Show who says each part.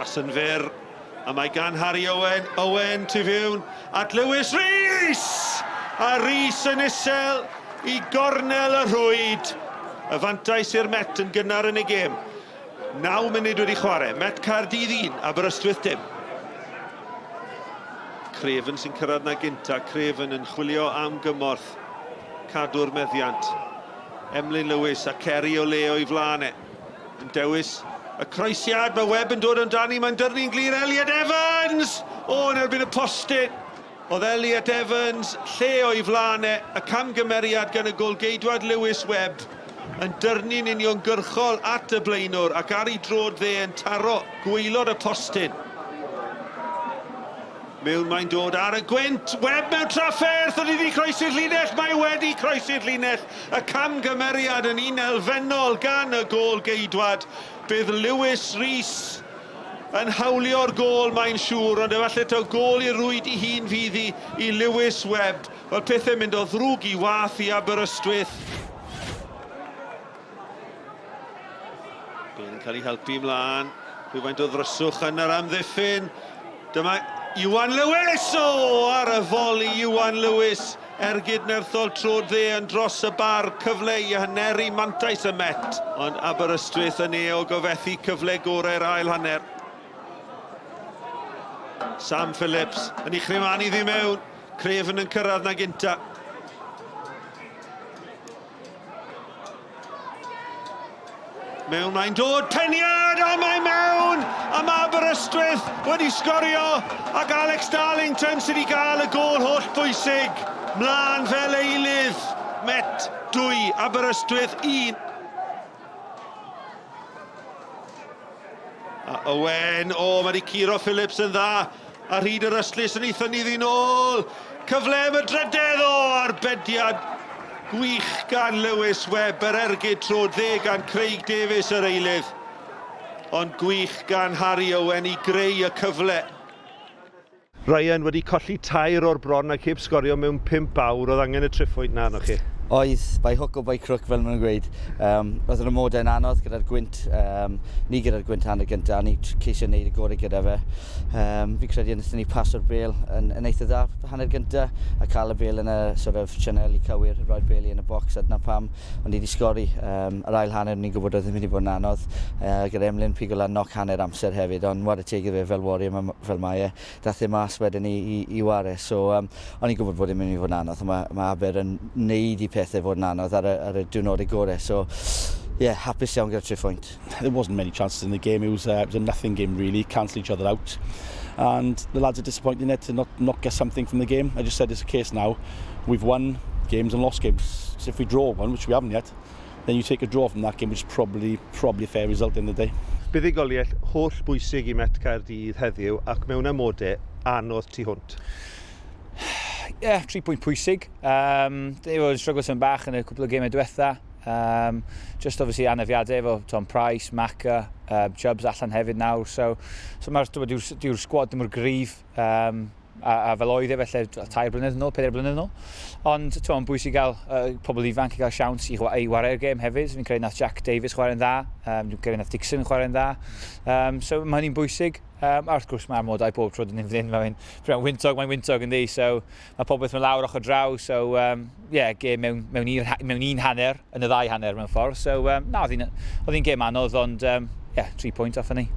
Speaker 1: Pas yn fyr, a mae gan Harry Owen tu fewn at Lewis Rhys! A Rhys yn isel i gornel y rhwyd. Y fantais i'r Met yn gynnar yn y gêm. 9 munud wedi chwarae. Met Caerdydd 1, Aberystwyth dim. Craven sy'n cyrraedd na gynta. Craven yn chwilio am gymorth. Cadw'r meddiant. Emlyn Lewis a Ceri o le o'i flaen e. Yn dewis y croesiad, mae Webb yn dod amdani, mae'n dyrnu'n glir. Elliot Evans! Yn erbyn y postyn. Oedd Elliot Evans lle o'i flaen e. Y camgymeriad gan y golgeidwad Lewis Webb yn dyrnu'n uniongyrchol at y blaenwr ac ar ei drod dde yn taro gwaelod y postyn. Mewn mae'n dod ar y gwynt. Webb mewn trafferth, oedd wedi croesi'r llinell. Mae wedi croesi'r llinell. Y camgymeriad yn un elfennol gan y golgeidwad. Bydd Lewis Rhys yn hawlio'r gôl, mae'n siŵr, ond efallai taw gôl i'r rwyd i hun fydd i Lewis Webb. Wel, pethau mynd o ddrwg i wath i Aberystwyth. Bydd yn cael ei helpu ymlaen. Rhywfaint o ddryswch yn yr amddiffyn. Dyma Iwan Lewis! Ar y foli Iwan Lewis. Ergydnerthol trod dde yn dros y bar, cyfle i haneri mantais y Met. Ond Aberystwyth yn o gofethu cyfle gorau'r ail hanner. Sam Phillips yn ei chrymanu ddi mewn. Craven yn cyrraedd na gynta. Mewn mae'n dod, peniad, a mae mewn! Am Aberystwyth wedi sgorio, ac Alex Darlington sydd wedi cael y gôl holl bwysig. Mlaen fel eilydd, Met 2, Aberystwyth 1. A Owen, mae wedi curo Phillips yn dda. Ar hyd yr ystlys yn ei thynnu ddi nôl. Cyfle am y drydydd arbediad gwych gan Lewis Webb. Yr ergyd trod dde gan Craig Davies yr eilydd. Ond gwych gan Harry Owen i greu y cyfle. Ryan wedi colli tair o'r bron ac heb sgorio mewn 5 awr. Oedd angen y triffwynt na arnoch chi?
Speaker 2: Oedd, by hook o by crook fel maen nhw'n gweud. Oedd yn ymodau'n anodd gyda'r gwynt. Ni gyda'r gwynt hanner gyntaf, ni ceisio wneud y gorau gyda fe. Fi credu yn ystod ni pas o'r bel yn eitha dda hanner gyntaf a cael y bel yn y sort of channel i cywir, roi'r bel i yn y bocs a dyna pam ond ni wedi sgori. Yr ail hanner ni'n gwybod oedd yn mynd i bod yn anodd. Gyda Emlyn pigol a knock hanner amser hefyd, ond wad y tegid fe fel warrior fel mae e. Dath e mas wedyn i ware, so o'n i'n gwybod bod e'n mynd i fod yn anodd. Mae Aber yn neud i pethau fod yn anodd ar y diwrnodau gorau, so yeah, hapus iawn gyda'r 3 pwynt.
Speaker 3: There wasn't many chances in the game. It was a nothing game really, cancel each other out. And the lads are disappointed in it to not get something from the game. I just said it's a case now. We've won games and lost games. So if we draw one, which we haven't yet, then you take a draw from that game, which is probably a fair result in the day.
Speaker 1: Buddugoliaeth holl bwysig i Met Caerdydd heddiw ac mewn amodau anodd tu hwnt.
Speaker 4: Yeah, 3 pwynt pwysig. They were struggling some bach yn y cwbl o gemau diwetha. Just obviously anafiadau efo Tom Price, Macca, Chubbs allan hefyd nawr. So mae'r sgwad ddim o'r gryf. A fel oedd e felly 3 blynedd nôl, 4 blynedd nôl. Ond mae'n bwysig gael pobl ifanc i gael siawns i wario'r gêm hefyd. Fi'n credu nath Jack Davies chwarae'n dda, fi'n credu nath Dixon chwarae'n dda. So mae hynny'n bwysig. A wrth gwrs mae'r modau bob tro yn fynd mae'n wyntog yn di. So mae popeth mewn lawr ochr draw. So yeah, gêm mewn un hanner yn y 2 hanner mewn ffordd. So na, oedd hi'n gêm anodd ond yeah, 3 pwynt off yn ni.